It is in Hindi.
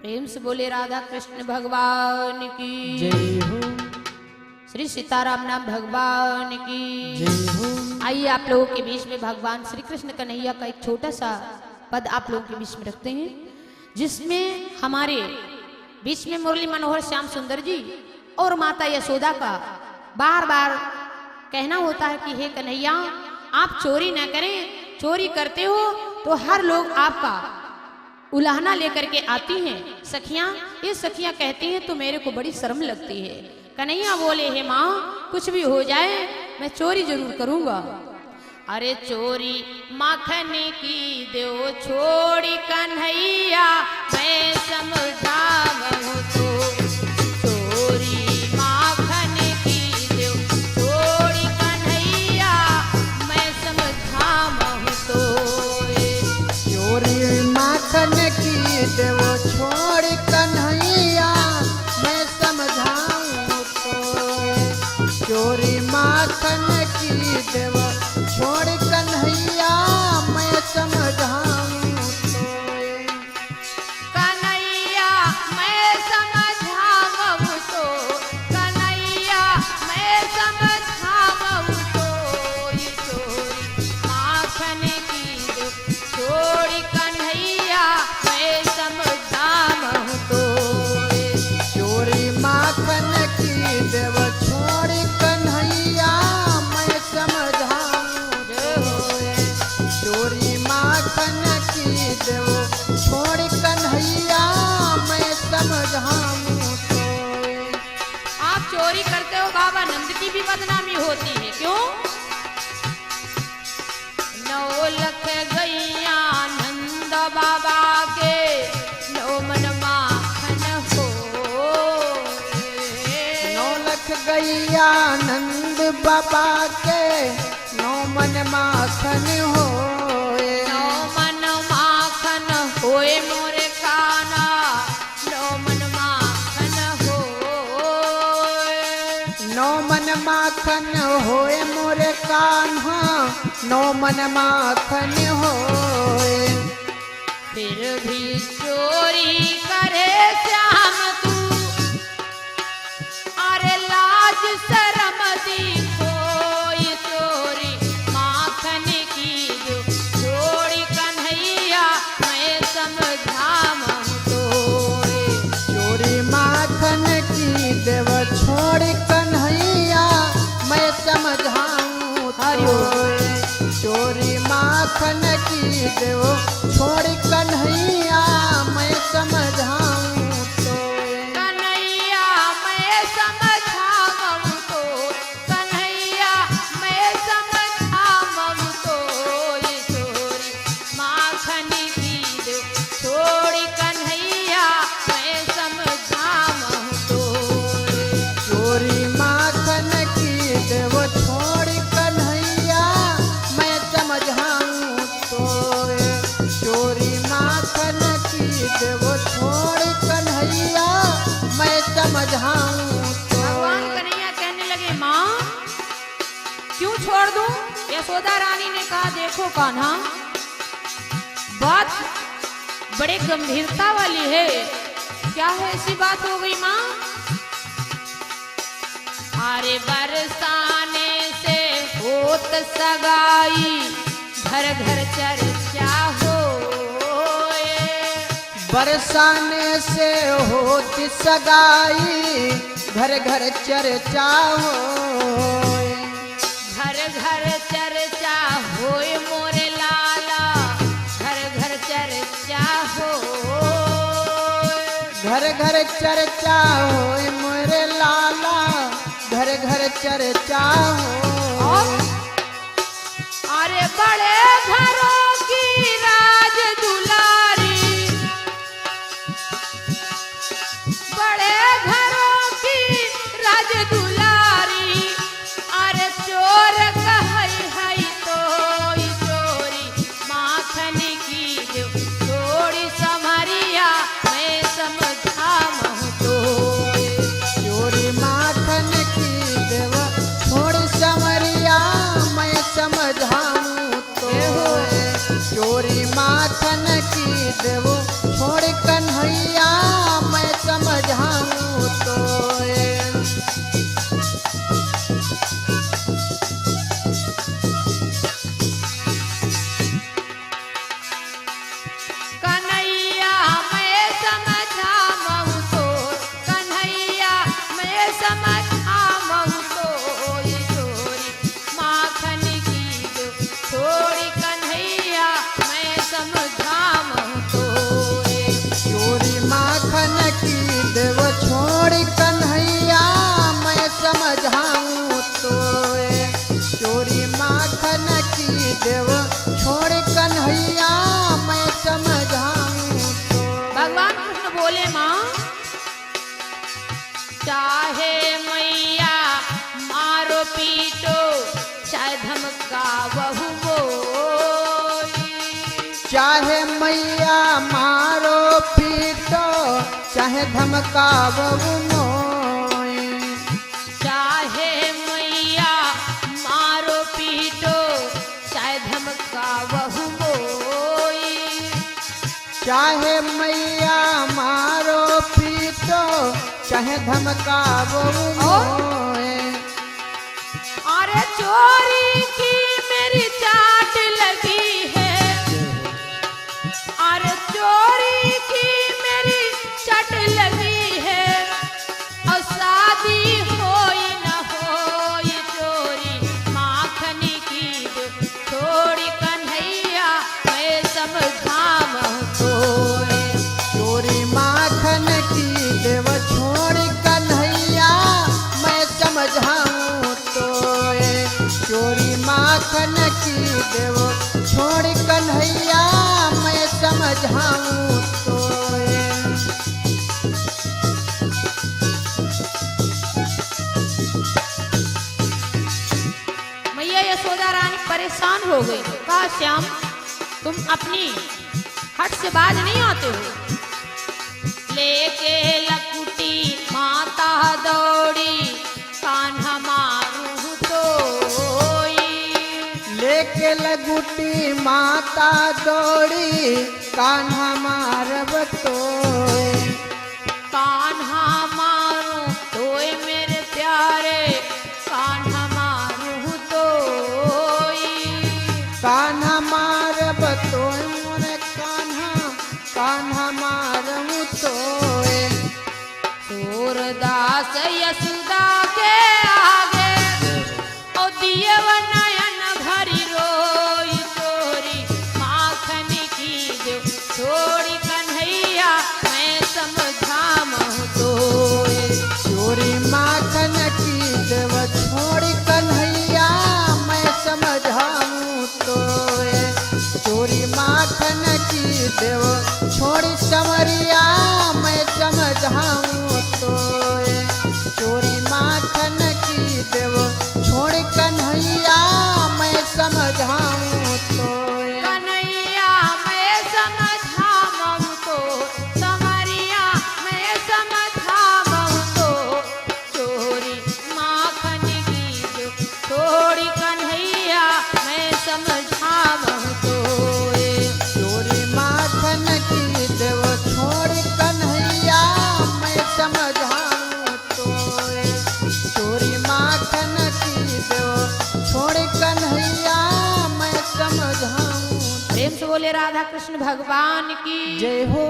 प्रेम से बोले राधा कृष्ण भगवान की जय हो। श्री सीताराम नाम भगवान की जय हो। आइए आप लोगों के बीच में भगवान श्री कृष्ण कन्हैया का एक छोटा सा पद आप लोगों के बीच में रखते हैं, जिसमें हमारे बीच में मुरली मनोहर श्याम सुंदर जी और माता यशोदा का बार बार कहना होता है कि हे कन्हैया आप चोरी न करें, चोरी करते हो तो हर लोग आपका उलाहना लेकर के आती हैं। सखियां, ये सखियां कहती हैं तो मेरे को बड़ी शर्म लगती है। कन्हैया बोले हे माँ कुछ भी हो जाए मैं चोरी जरूर करूंगा। अरे चोरी माखन की दो छोड़ी कन्हैया मैं समझाऊं तो, चोरी माखन की दो छोड़ी कन्हैया मैं समझाऊं तो, चोरी माखन की देव छोड़ कन्हैया मैं समझाऊं तो, चोरी माखन की देव छोड़ कन्हैया मैं समझाऊं तो, कन्हैया मैं समझाऊं तो, कन्हैया मैं समझाऊं तो, ये चोरी माखन की दो छोड़ी कन्हैया मैं समझाऊं तो, चोरी माखन की देव छोड़ कन्हैया मैं समझाऊं तो, चोरी माखन की देव छोड़ कन्हैया मैं समझाऊं तो। आप चोरी करते हो बाबा नंद की भी बदनामी होती है, क्यों? 9 लख गैया नंद बाबा के 9 मन माखन हो, 9 लख गैया नंद बाबा के 9 मन माखन होए, 9 मन माखन होए मोरे काना 9 मन माखन हो, 9 मन माखन होए मोरे कान्हा 9 मन माखन होए। फिर भी चोरी करे श्याम तू, अरे लाज शरम दिखो, ये चोरी माखन की जो छोड़ी कन्हैया मैं समझाऊं तो, चोरी माखन की देव छोड़ कन्हैया मैं समझाऊं तो, चोरी माखन की देव छोड़ कन्हैया मैं समझाऊं तो, कन्हैया मैं समझाऊं तो, कन्हैया मैं समझाऊं तो, ये चोरी माखन की दो छोड़ी कन्हैया मैं समझाऊं तो, चोरी माखन की देव छोड़ कन्हैया मैं समझाऊं तो, चोरी माखन की देव छोड़ कन्हैया मैं समझाऊं तो। भगवान कन्हैया कहने लगे माँ क्यों छोड़ दूं? यशोदा रानी ने कहा देखो कान्हा बात बड़े गंभीरता वाली है। क्या है ऐसी बात हो गई माँ? अरे बरसाने से होत सगाई घर घर चर्चा हो, बरसाने से होती सगाई घर घर चर्चा होए, घर घर चर्चा होए मोरे लाला, घर घर चर्चा हो, घर घर चर्चा होए मोरे लाला, घर घर चर्चा हो। अरे बड़े घरों की राज दुलारी, बड़े घरों की राज दुलारी, अरे चोर कहई है तो ई चोरी माखन की जो छोड़ी समरिया मैं समझाऊं तो, चोरी माखन की देव छोड़ समरिया मैं समझाऊं तो, चोरी माखन की देव छोड़ कन्हैया बोले माँ चाहे मैया मारो पीटो चाहे धमका बहु मोई। चाहे मैया मारो पीटो चाहे धमकावो मोई। चाहे मैया मारो पीटो चाहे धमका बहु मोई। चाहे मैया मारो पीटो चाहे धमकावो मोई। अरे चोरी की मेरी चाट लगी है, अरे चोरी की मेरी चट लगी है, और शादी होई न होई चोरी माखनी की दो थोड़ी कन्हैया मैं समझाऊं तोए। चोरी माखन की देव छोड़ कन्हैया मैं समझाऊं तोए। चोरी माखन की देव छोड़ कन्हैया मैं समझाऊं तोए। मैया यशोदा रानी परेशान हो गई। कहा श्याम तुम अपनी हट से बाज नहीं आते हो। लेके लकुटी माता दौड़ी कान्हा मारू तोई। लेके लगुटी माता दौड़ी कान्हा मारब तोए। कान्हा मारू तोय मेरे प्यारे कान्हा मारू तोई। कान्हा मारब तोए मोरे कान्हा कान्हा मारब तोए। सूरदास यशोदा के आगे ओ दियव नयन भरी रोई चोरी माखनी की दो छोड़ी कन्हैया मैं समझाऊं तोए। चोरी माखन की देव छोड़ कन्हैया मैं समझाऊं तोए। चोरी माखन की देव छोड़ समरिया मैं समझाऊं तोए। चोरी माखन की देव छोड़ कन्हैया मैं समझाऊं तोए। कन्हैया मैं समझाऊं तो समरिया मैं समझाऊं तो चोरी माखन की दो थोड़ी कन्हैया मैं समझाऊं तोए। चोरी माखन की देव छोड़ कन्हैया मैं समझाऊं तोए। चोरी माखन की देव छोड़ कन्हैया मैं समझाऊं। प्रेम से बोले राधा कृष्ण भगवान की जय हो।